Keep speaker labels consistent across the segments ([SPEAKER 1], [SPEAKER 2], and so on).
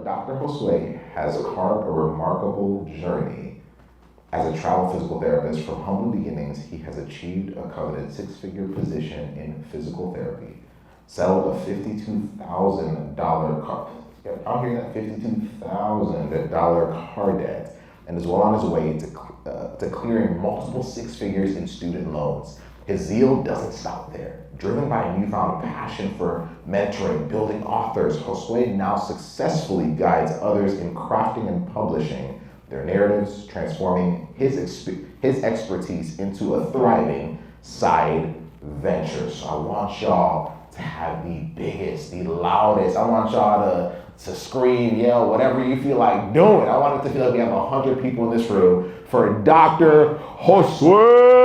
[SPEAKER 1] Dr. Josue has carved a remarkable journey. As a travel physical therapist from humble beginnings, he has achieved a coveted six-figure position in physical therapy, settled a $52,000 car. I'm hearing that $52,000 car debt, and is well on his way to clearing multiple six figures in student loans. His zeal doesn't stop there. Driven by a newfound passion for mentoring, building authors, Josue now successfully guides others in crafting and publishing their narratives, transforming his expertise into a thriving side venture. So I want y'all to have the biggest, the loudest. I want y'all to scream, yell, whatever you feel like doing. I want it to feel like we have 100 people in this room for Dr. Josue.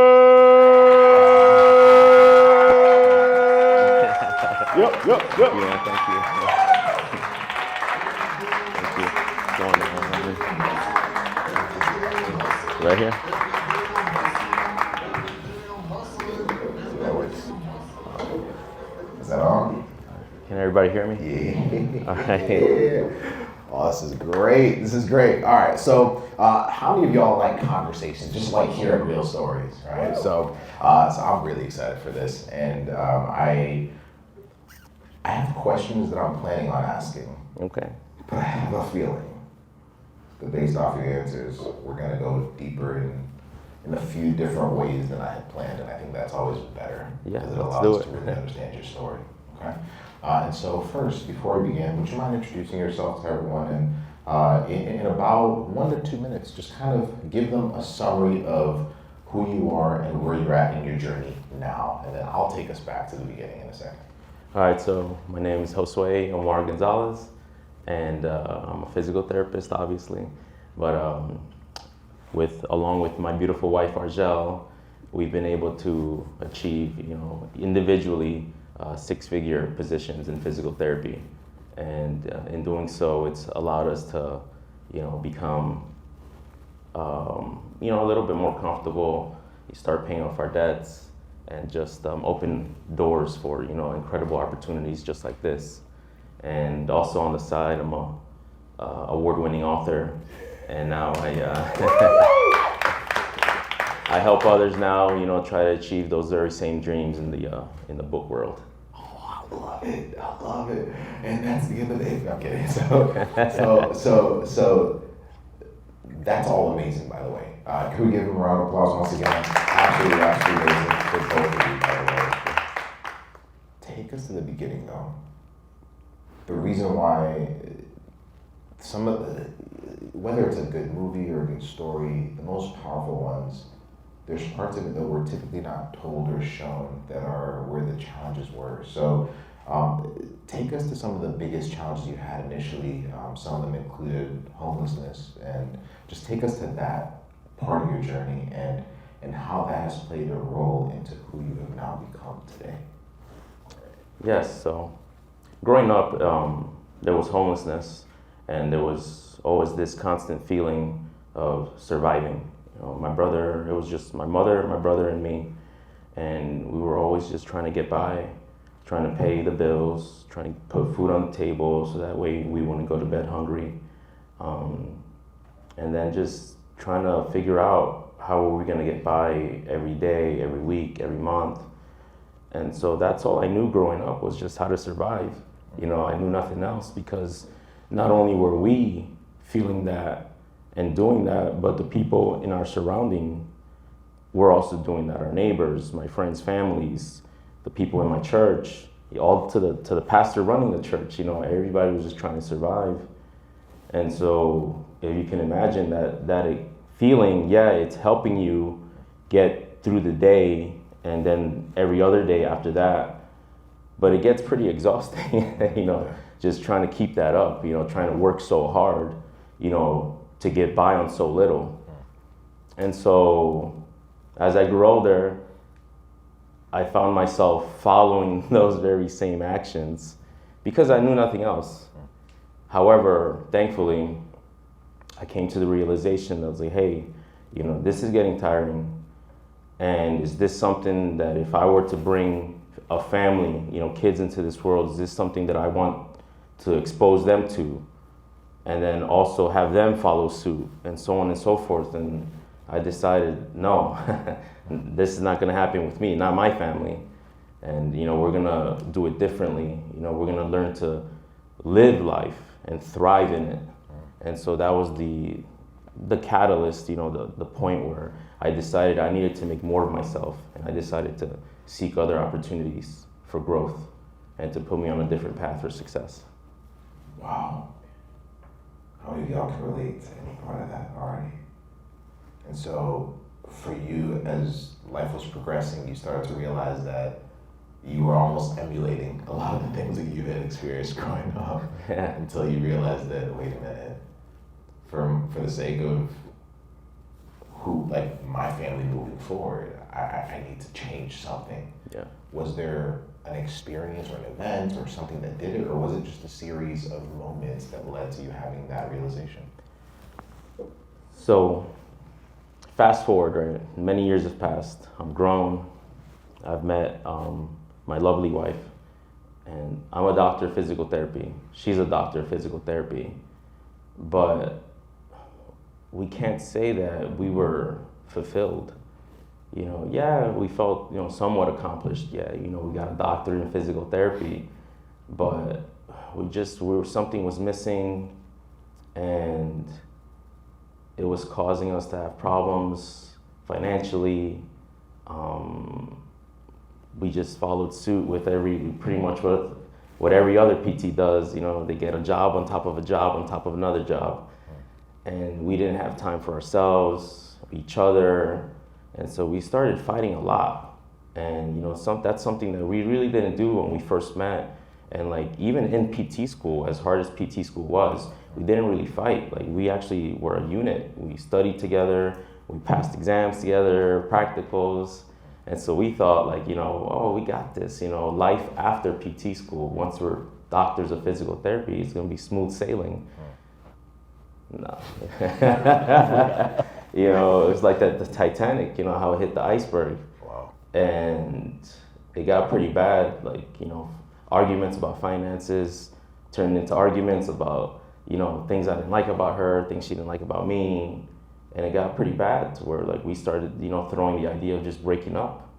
[SPEAKER 1] Yep.
[SPEAKER 2] Yeah, thank you. Thank you. Right here?
[SPEAKER 1] That works. Is that on?
[SPEAKER 2] Can everybody hear me?
[SPEAKER 1] Yeah.
[SPEAKER 2] All right.
[SPEAKER 1] Yeah. Oh, this is great. All right. So, how many of y'all like conversations? Just like hearing real stories, right? So I'm really excited for this, and I have questions that I'm planning on asking.
[SPEAKER 2] Okay.
[SPEAKER 1] But I have a feeling that based off your answers, we're gonna go deeper in a few different ways than I had planned, and I think that's always better because it allows us to really understand your story. Okay. And so first, before we begin, would you mind introducing yourself to everyone, and in about 1 to 2 minutes, just kind of give them a summary of who you are and where you're at in your journey now, and then I'll take us back to the beginning in a second.
[SPEAKER 2] All right, so my name is Josue Omar Gonzalez, and I'm a physical therapist, obviously, but along with my beautiful wife, Argel, we've been able to achieve, individually, six-figure positions in physical therapy, and in doing so, it's allowed us to, become, a little bit more comfortable. You start paying off our debts, and just open doors for, incredible opportunities just like this. And also on the side, I'm a award-winning author, and now I help others now, try to achieve those very same dreams in the book world.
[SPEAKER 1] Oh, I love it. And that's the end of the day. I'm kidding. So that's all amazing, by the way. Can we give him a round of applause once again? Absolutely amazing for both of you, by the way. Take us to the beginning, though. The reason why whether it's a good movie or a good story, the most powerful ones, there's parts of it that were typically not told or shown that are where the challenges were. So take us to some of the biggest challenges you had initially. Some of them included homelessness, and just take us to that part of your journey and how that has played a role into who you have now become today.
[SPEAKER 2] Yes, so growing up, there was homelessness, and there was always this constant feeling of surviving. My brother, it was just my mother, my brother, and me, and we were always just trying to get by, trying to pay the bills, trying to put food on the table so that way we wouldn't go to bed hungry, and then just trying to figure out how were we going to get by every day, every week, every month. And so that's all I knew growing up, was just how to survive. I knew nothing else, because not only were we feeling that and doing that, but the people in our surrounding were also doing that. Our neighbors, my friends' families, the people in my church, all to the pastor running the church. Everybody was just trying to survive. And so if you can imagine that feeling, it's helping you get through the day, and then every other day after that. But it gets pretty exhausting, just trying to keep that up, trying to work so hard, to get by on so little. And so as I grew older, I found myself following those very same actions because I knew nothing else. However, thankfully, I came to the realization that I was like, hey, this is getting tiring. And is this something that if I were to bring a family, kids into this world, is this something that I want to expose them to? and then also have them follow suit, and so on and so forth. And I decided, no, this is not going to happen with me, not my family. And we're going to do it differently. We're going to learn to live life and thrive in it. And so that was the catalyst, the point where I decided I needed to make more of myself, and I decided to seek other opportunities for growth and to put me on a different path for success.
[SPEAKER 1] Wow. How many of y'all can relate to any part of that already? And so for you, as life was progressing, you started to realize that you were almost emulating a lot of the things that you had experienced growing up until you realized that, wait a minute, for the sake of my family moving forward, I need to change something.
[SPEAKER 2] Yeah.
[SPEAKER 1] Was there an experience or an event or something that did it, or was it just a series of moments that led to you having that realization?
[SPEAKER 2] So fast forward, right? Many years have passed. I'm grown. I've met my lovely wife, and I'm a doctor of physical therapy. She's a doctor of physical therapy. But we can't say that we were fulfilled. Yeah, we felt, somewhat accomplished. Yeah, we got a doctorate in physical therapy, but something was missing, and it was causing us to have problems financially. We just followed suit with pretty much what every other PT does. They get a job on top of a job on top of another job. And we didn't have time for ourselves, each other. And so we started fighting a lot. And that's something that we really didn't do when we first met. And even in PT school, as hard as PT school was, we didn't really fight. We actually were a unit. We studied together, we passed exams together, practicals. And so we thought oh, we got this, life after PT school, once we're doctors of physical therapy, it's gonna be smooth sailing. No. It's like the Titanic, how it hit the iceberg.
[SPEAKER 1] Wow.
[SPEAKER 2] And it got pretty bad, arguments about finances turned into arguments about, things I didn't like about her, things she didn't like about me. And it got pretty bad to where we started, throwing the idea of just breaking up.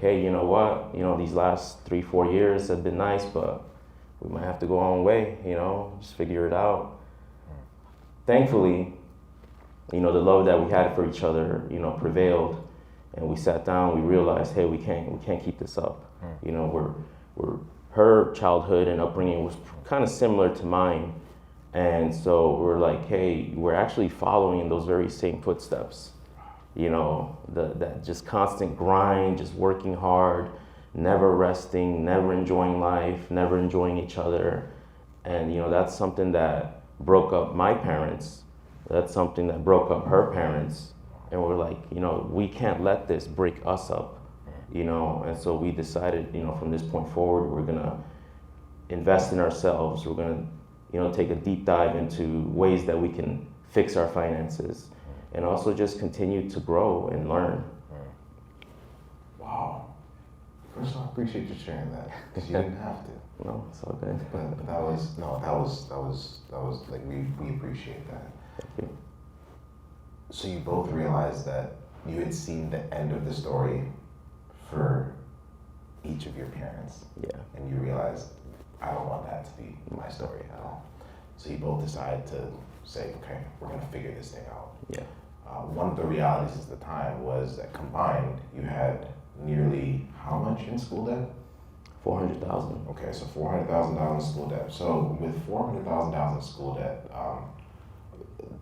[SPEAKER 2] Hey, you know what? These last 3-4 years have been nice, but we might have to go our own way, just figure it out. Thankfully, the love that we had for each other, prevailed, and we sat down. We realized, hey, we can't keep this up. Her childhood and upbringing was kind of similar to mine, and so we're hey, we're actually following in those very same footsteps. That just constant grind, just working hard, never resting, never enjoying life, never enjoying each other, and that's something that broke up my parents. That's something that broke up her parents. And we're we can't let this break us up, and so we decided, from this point forward, we're gonna invest in ourselves. We're gonna, take a deep dive into ways that we can fix our finances and also just continue to grow and learn.
[SPEAKER 1] Wow. First of all, I appreciate you sharing that, because you didn't have to.
[SPEAKER 2] No, it's all good.
[SPEAKER 1] But that was we appreciate that.
[SPEAKER 2] Thank you.
[SPEAKER 1] So you both realized that you had seen the end of the story for each of your parents.
[SPEAKER 2] Yeah.
[SPEAKER 1] And you realized, I don't want that to be my story at all. So you both decided to say, okay, we're gonna figure this thing out.
[SPEAKER 2] Yeah.
[SPEAKER 1] One of the realities at the time was that combined, you had nearly how much in school debt?
[SPEAKER 2] $400,000.
[SPEAKER 1] Okay, so $400,000 in school debt. So with $400,000 in school debt,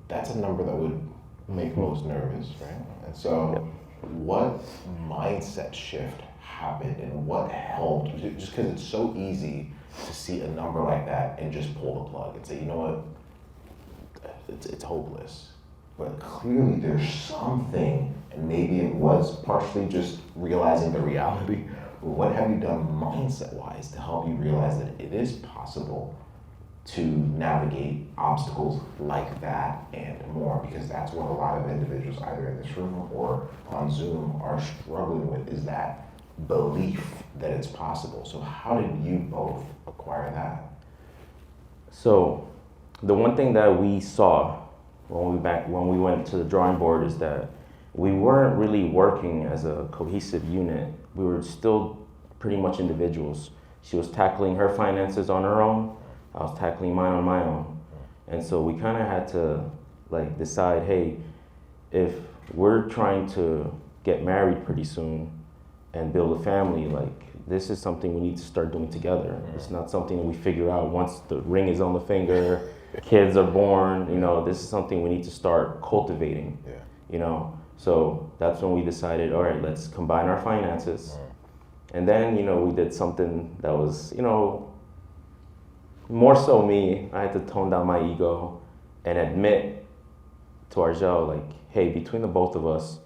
[SPEAKER 1] that's a number that would make most nervous, right? And so, what mindset shift happened, and what helped? Just because it's so easy to see a number like that and just pull the plug and say, you know what, it's hopeless. But clearly, there's something, and maybe it was partially just realizing the reality. What have you done mindset-wise to help you realize that it is possible to navigate obstacles like that and more? Because that's what a lot of individuals, either in this room or on Zoom, are struggling with, is that belief that it's possible. So how did you both acquire that?
[SPEAKER 2] So the one thing that we saw when we went to the drawing board is that we weren't really working as a cohesive unit. We were still pretty much individuals. She was tackling her finances on her own. I was tackling mine on my own. And so we kind of had to like decide, hey, if we're trying to get married pretty soon and build a family, like this is something we need to start doing together. It's not something that we figure out once the ring is on the finger, kids are born, you know, this is something we need to start cultivating, you know. So that's when we decided, all right, let's combine our finances. And then, you know, we did something that was, you know, more so me. I had to tone down my ego and admit to Argel, like, hey, between the both of us,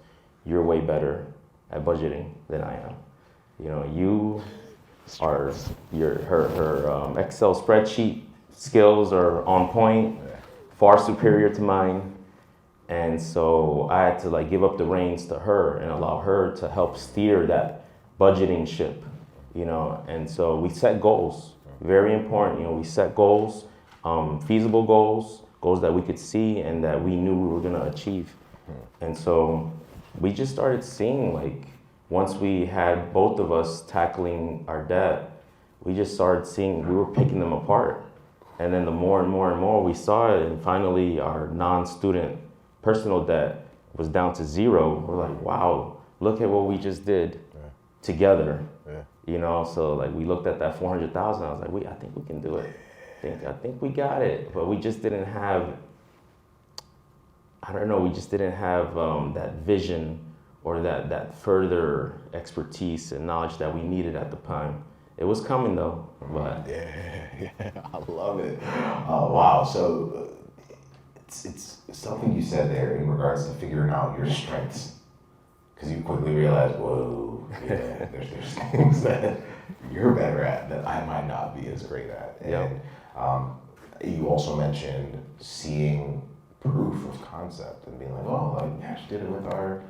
[SPEAKER 2] you're way better at budgeting than I am. You know, you are, her Excel spreadsheet skills are on point, far superior to mine. And so I had to like give up the reins to her and allow her to help steer that budgeting ship, you know. And so we set goals, very important. You know, we set goals, feasible goals, goals that we could see and that we knew we were gonna achieve. And so we just started seeing, like, once we had both of us tackling our debt, we just started seeing we were picking them apart. And then the more and more and more we saw it, and finally our non-student personal debt was down to zero. We're like, wow, look at what we just did together. You know, so like we looked at that 400,000. I was like, I think we can do it. I think we got it. But we just didn't have, I don't know, we just didn't have that vision or that further expertise and knowledge that we needed at the time. It was coming though, but.
[SPEAKER 1] Yeah, I love it. Oh, wow. So it's something you said there in regards to figuring out your strengths. Because you quickly realize, whoa, yeah, there's things that you're better at that I might not be as great at. And you also mentioned seeing proof of concept and being like, oh, like Nash did it with our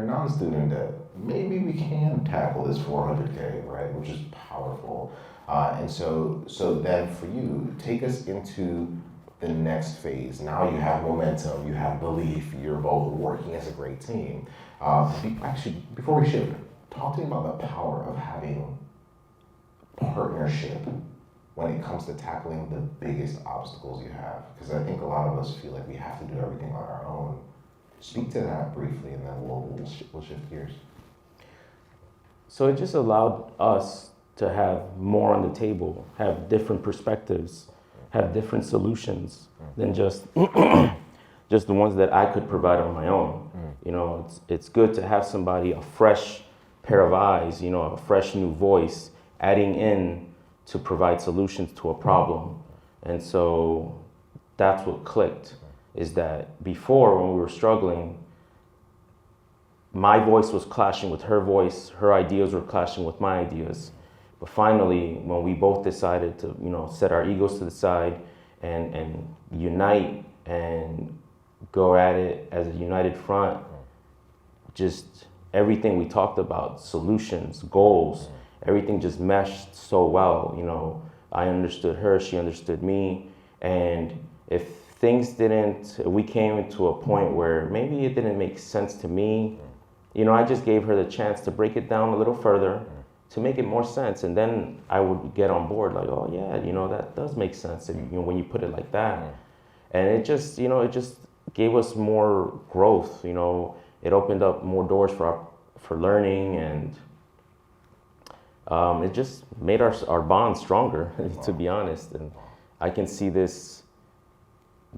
[SPEAKER 1] non-student debt. Maybe we can tackle this 400K, right? Which is powerful. And so then for you, take us into the next phase. Now you have momentum, you have belief, you're both working as a great team. Actually, before we shift, talk to me about the power of having partnership when it comes to tackling the biggest obstacles you have. Because I think a lot of us feel like we have to do everything on our own. Speak to that briefly, and then we'll shift gears.
[SPEAKER 2] So it just allowed us to have more on the table, have different perspectives, have different solutions than just just the ones that I could provide on my own. You know, it's good to have somebody, a fresh pair of eyes, you know, a fresh new voice adding in to provide solutions to a problem. And so that's what clicked, is that before when we were struggling, my voice was clashing with her voice, her ideas were clashing with my ideas. But finally, when we both decided to, you know, set our egos to the side and unite and go at it as a united front, just everything we talked about, solutions, goals, everything just meshed so well. You know, I understood her, she understood me. And if we came to a point where maybe it didn't make sense to me, you know, I just gave her the chance to break it down a little further to make it more sense. And then I would get on board like, oh yeah, you know, that does make sense, you know, when you put it like that. And it just, you know, it just gave us more growth, you know. It opened up more doors for learning, and it just made our bond stronger, to be honest. And I can see this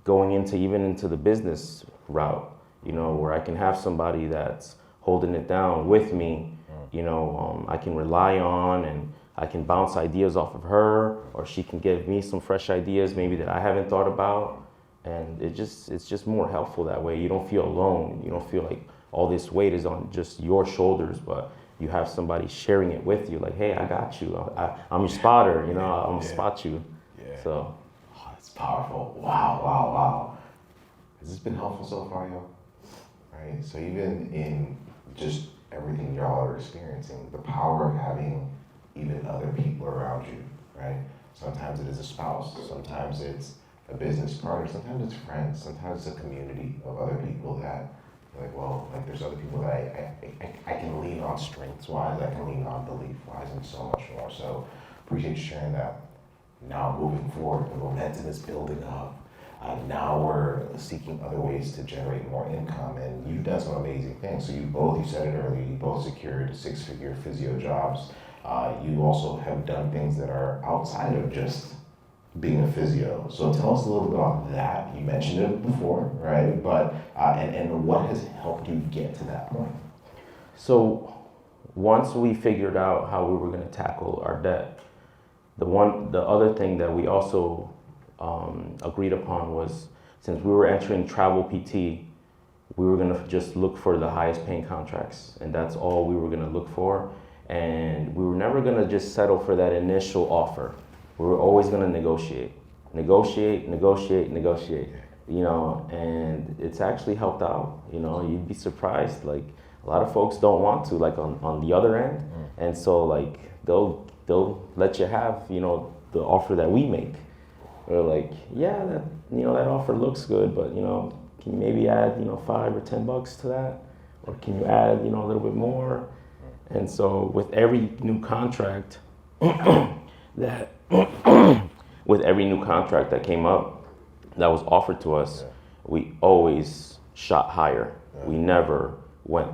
[SPEAKER 2] going into the business route, you know, where I can have somebody that's holding it down with me, you know, I can rely on, and I can bounce ideas off of her, or she can give me some fresh ideas maybe that I haven't thought about. And it's just more helpful that way. You don't feel alone. You don't feel like all this weight is on just your shoulders, but you have somebody sharing it with you. Like, hey, I got you. I'm your spotter. You know, I'm gonna spot you. Yeah. So,
[SPEAKER 1] that's powerful. Wow. Has this been helpful so far, yo? Right. So even in just everything y'all are experiencing, the power of having even other people around you, right? Sometimes it is a spouse. Sometimes it's a business partner, sometimes it's friends, sometimes it's a community of other people that, like, well, like there's other people that I can lean on strengths-wise, I can lean on belief-wise, and so much more. So appreciate you sharing that. Now moving forward, the momentum is building up. Now we're seeking other ways to generate more income, and you've done some amazing things. So you said it earlier, you both secured 6-figure physio jobs. You also have done things that are outside of just being a physio. So tell us a little bit about that. You mentioned it before, right? But and what has helped you get to that point?
[SPEAKER 2] So once we figured out how we were going to tackle our debt, the other thing that we also agreed upon was, since we were entering travel PT, we were going to just look for the highest paying contracts, and that's all we were going to look for. And we were never going to just settle for that initial offer. We were always going to negotiate, you know, and it's actually helped out. You know, you'd be surprised. Like, a lot of folks don't want to, like, on the other end. And so, like, they'll let you have, you know, the offer that we make. We're like, yeah, that, you know, that offer looks good, but, you know, can you maybe add, you know, $5 or $10 to that? Or can you add, you know, a little bit more? And so with every new contract that with every new contract that came up that was offered to us, we always shot higher. We never went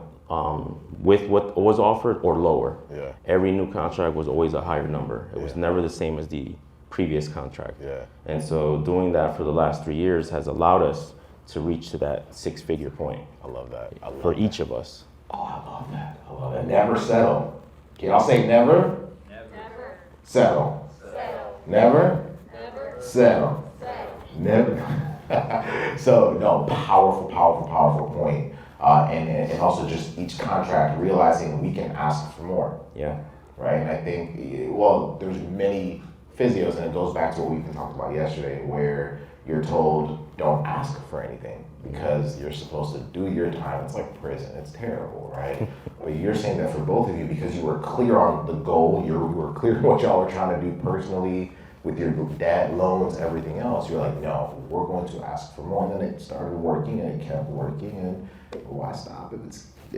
[SPEAKER 2] with what was offered or lower. Every new contract was always a higher number. It was never the same as the previous contract. And so doing that for the last 3 years has allowed us to reach to that 6-figure point.
[SPEAKER 1] I love that.
[SPEAKER 2] For each of us.
[SPEAKER 1] Oh, I love that. I love that. Never settle. Can y'all say never?
[SPEAKER 3] Never.
[SPEAKER 1] Settle.
[SPEAKER 3] Settle.
[SPEAKER 1] Never?
[SPEAKER 3] Never.
[SPEAKER 1] Settle.
[SPEAKER 3] Settle.
[SPEAKER 1] Never. So, no, powerful point. And also just each contract realizing we can ask for more.
[SPEAKER 2] Yeah.
[SPEAKER 1] Right? And I think, well, there's many physios, and it goes back to what we talked about yesterday, where you're told don't ask for anything because you're supposed to do your time. It's like prison. It's terrible, right? But you're saying that for both of you because you were clear on the goal. You were clear on what y'all were trying to do personally with your debt, loans, everything else. You're like, no, we're going to ask for more. And then it started working, and it kept working. And why stop if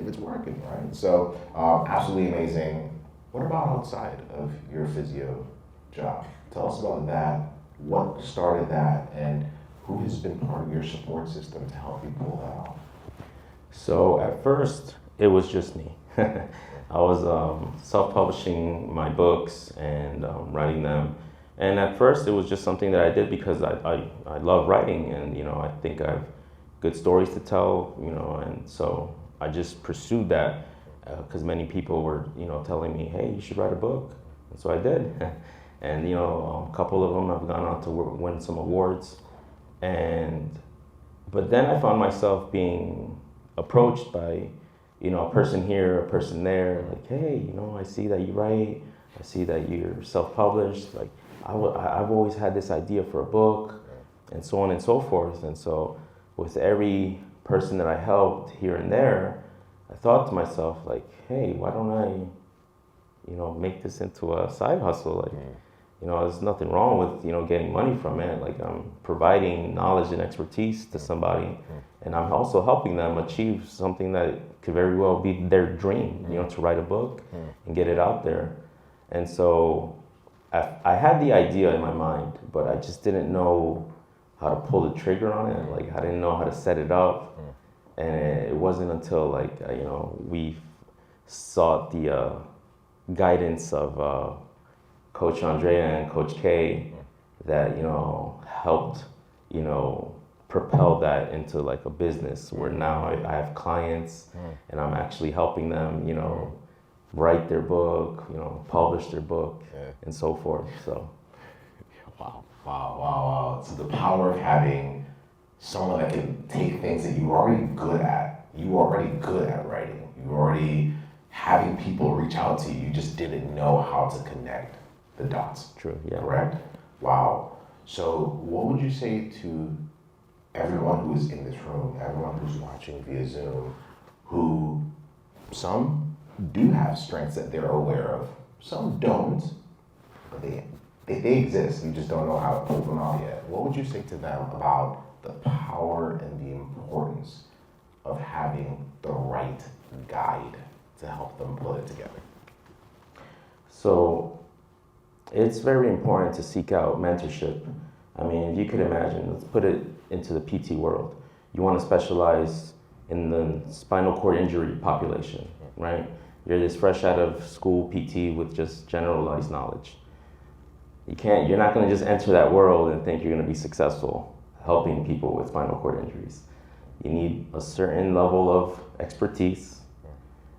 [SPEAKER 1] it's working, right? So absolutely amazing. What about outside of your physio job? Tell us about that. What started that, and who has been part of your support system to help you pull that off?
[SPEAKER 2] So at first, it was just me. I was self-publishing my books and writing them. And at first, it was just something that I did because I love writing, and, you know, I think I have good stories to tell, you know, and so I just pursued that because many people were, you know, telling me, hey, you should write a book. And so I did. And, you know, a couple of them have gone on to win some awards. But then I found myself being approached by, you know, a person here, a person there, like, hey, you know, I see that you write, I see that you're self-published, like, I've always had this idea for a book, and so on and so forth. And so with every person that I helped here and there, I thought to myself, like, hey, why don't I, you know, make this into a side hustle? Like, you know, there's nothing wrong with, you know, getting money from it. Like, I'm providing knowledge and expertise to somebody, and I'm also helping them achieve something that could very well be their dream, you know, to write a book and get it out there. And so I had the idea in my mind, but I just didn't know how to pull the trigger on it. Like, I didn't know how to set it up. And it wasn't until, like, you know, we sought the guidance of Coach Andrea and Coach K that, you know, helped, you know, propel that into like a business where now I have clients and I'm actually helping them, you know, write their book, you know, publish their book and so forth. So,
[SPEAKER 1] Wow. So the power of having someone that can take things that you're already good at. You were already good at writing. You were already having people reach out to you. You just didn't know how to connect the dots.
[SPEAKER 2] True, yeah.
[SPEAKER 1] Correct? Wow. So what would you say to everyone who's in this room, everyone who's watching via Zoom, who some do have strengths that they're aware of, some don't, but they they exist, you just don't know how to pull them out yet. What would you say to them about the power and the importance of having the right guide to help them put it together?
[SPEAKER 2] So it's very important to seek out mentorship. I mean, if you could imagine, let's put it into the PT world. You want to specialize in the spinal cord injury population, right? You're just fresh out of school PT with just generalized knowledge. You're not going to just enter that world and think you're going to be successful helping people with spinal cord injuries. You need a certain level of expertise.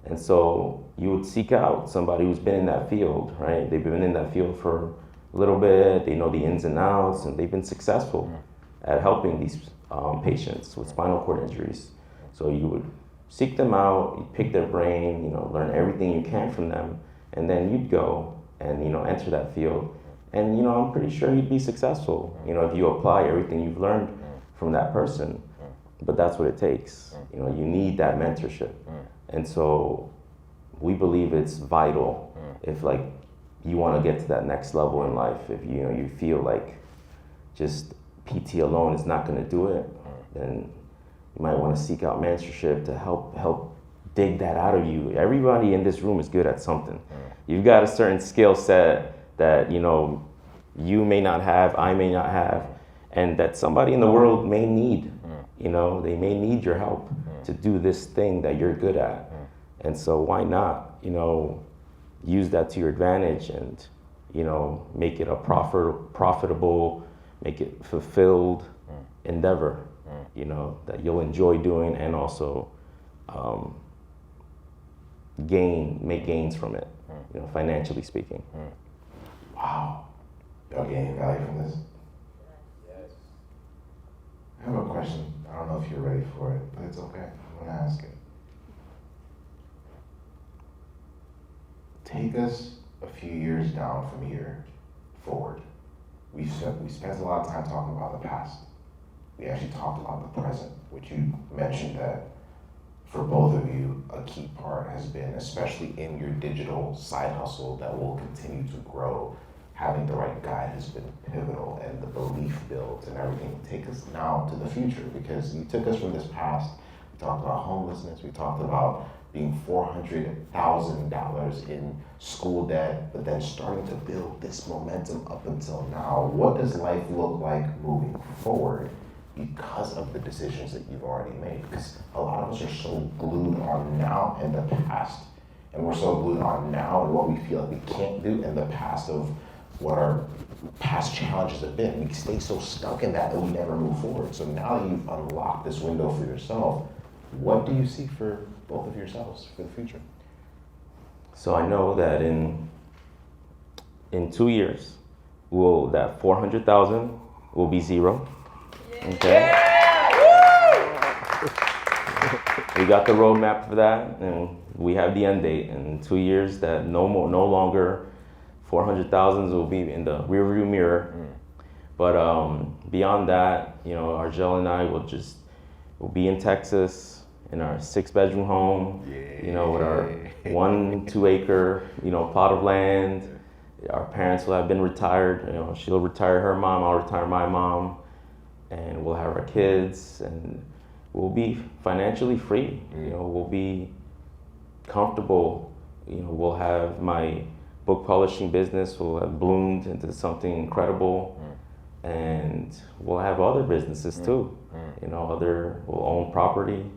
[SPEAKER 2] And so you would seek out somebody who's been in that field, right? They've been in that field for a little bit, they know the ins and outs, and they've been successful at helping these patients with spinal cord injuries. So you would seek them out, you pick their brain, learn everything you can from them, and then you'd go and, enter that field. And, I'm pretty sure you'd be successful, if you apply everything you've learned from that person. But that's what it takes. You need that mentorship. And so we believe it's vital if you want to get to that next level in life. If you feel like just PT alone is not going to do it, then you might want to seek out mentorship to help dig that out of you. Everybody in this room is good at something. You've got a certain skill set that you may not have, I may not have, and that somebody in the world may need. They may need your help to do this thing that you're good at. And so why not, use that to your advantage and, make it a profitable, make it fulfilled endeavor, that you'll enjoy doing and also make gains from it, financially speaking.
[SPEAKER 1] Wow. Y'all getting value from this?
[SPEAKER 3] Yes.
[SPEAKER 1] I have a question. I don't know if you're ready for it, but it's okay. I'm gonna ask it. Take us a few years down from here forward. We spent a lot of time talking about the past. We actually talked about the present, which you mentioned that for both of you, a key part has been, especially in your digital side hustle that will continue to grow, having the right guide has been pivotal, and the belief builds and everything take us now to the future, because you took us from this past. We talked about homelessness, we talked about being $400,000 in school debt, but then starting to build this momentum up until now. What does life look like moving forward because of the decisions that you've already made? Because a lot of us are so glued on now and the past, and we're so glued on now and what we feel like we can't do and the past of what our past challenges have been. We stay so stuck in that we never move forward. So now that you've unlocked this window for yourself, what do you see for both of yourselves for the future?
[SPEAKER 2] So I know that in 2 years, that 400,000 will be zero. Okay. We got the roadmap for that, and we have the end date. In 2 years, that no longer 400,000 will be in the rearview mirror. But beyond that, Argel and I will be in Texas in our 6-bedroom home, with our 1-2 acre, plot of land. Our parents will have been retired. She'll retire her mom, I'll retire my mom, and we'll have our kids, and we'll be financially free. We'll be comfortable. We'll have my book publishing business will have bloomed into something incredible, and we'll have other businesses too. We'll own property,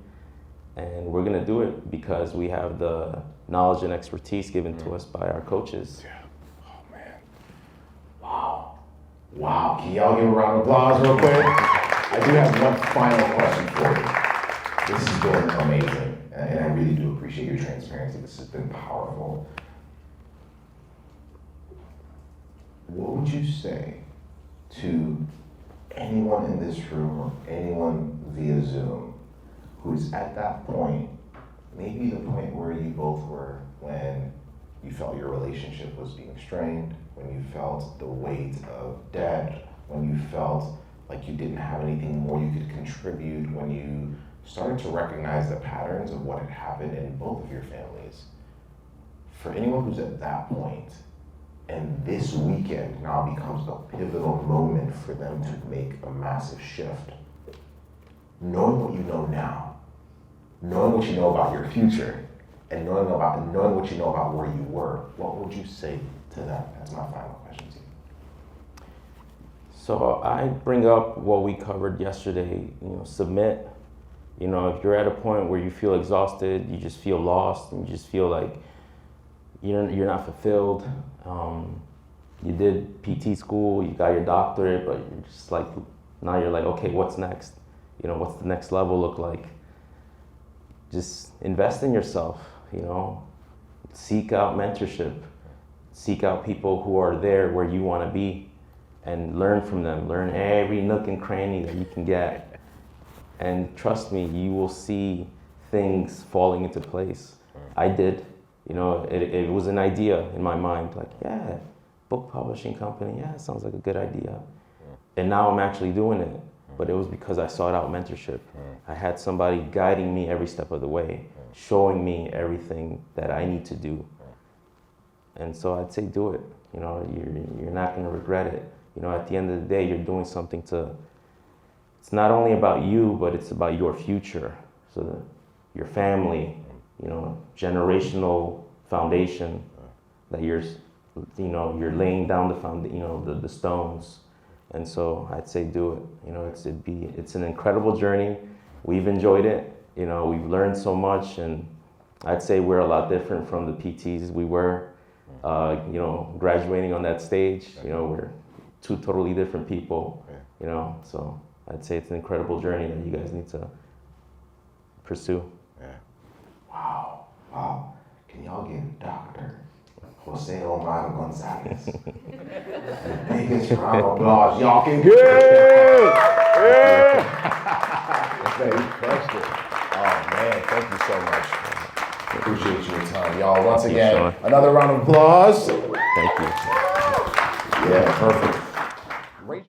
[SPEAKER 2] and we're gonna do it because we have the knowledge and expertise given to us by our coaches.
[SPEAKER 1] Yeah. Oh man. Wow. Wow. Can y'all give a round of applause real quick? I do have one final question for you. This has been amazing, and I really do appreciate your transparency. This has been powerful. What would you say to anyone in this room or anyone via Zoom who's at that point, maybe the point where you both were when you felt your relationship was being strained, when you felt the weight of debt, when you felt like you didn't have anything more you could contribute, when you started to recognize the patterns of what had happened in both of your families? For anyone who's at that point, And this weekend now becomes a pivotal moment for them to make a massive shift. Knowing what you know now, knowing what you know about your future, and knowing what you know about where you were, what would you say to them? That's my final question to you.
[SPEAKER 2] So I bring up what we covered yesterday, submit. If you're at a point where you feel exhausted, you just feel lost, and you just feel like you're not fulfilled. You did PT school, you got your doctorate, but you're just like, now you're like, okay, what's next? What's the next level look like? Just invest in yourself, seek out mentorship, seek out people who are there where you want to be and learn from them, learn every nook and cranny that you can get. And trust me, you will see things falling into place. I did. It was an idea in my mind, like, yeah, book publishing company, yeah, sounds like a good idea. And now I'm actually doing it, but it was because I sought out mentorship. I had somebody guiding me every step of the way, showing me everything that I need to do. And so I'd say do it. You're not going to regret it. At the end of the day, you're doing something it's not only about you, but it's about your future. So your family, generational foundation that you're laying down the stones. And so I'd say do it. It's an incredible journey. We've enjoyed it. We've learned so much, and I'd say we're a lot different from the PTs we were. Graduating on that stage. We're two totally different people. So I'd say it's an incredible journey that you guys need to pursue.
[SPEAKER 1] Yeah. Wow. Can y'all give Dr. Jose Omar Gonzalez the biggest round of applause y'all can give?
[SPEAKER 3] You crushed it. Oh man, thank you so much. Appreciate your time, y'all. Once again, another round of applause.
[SPEAKER 2] Thank you.
[SPEAKER 3] Yeah, perfect.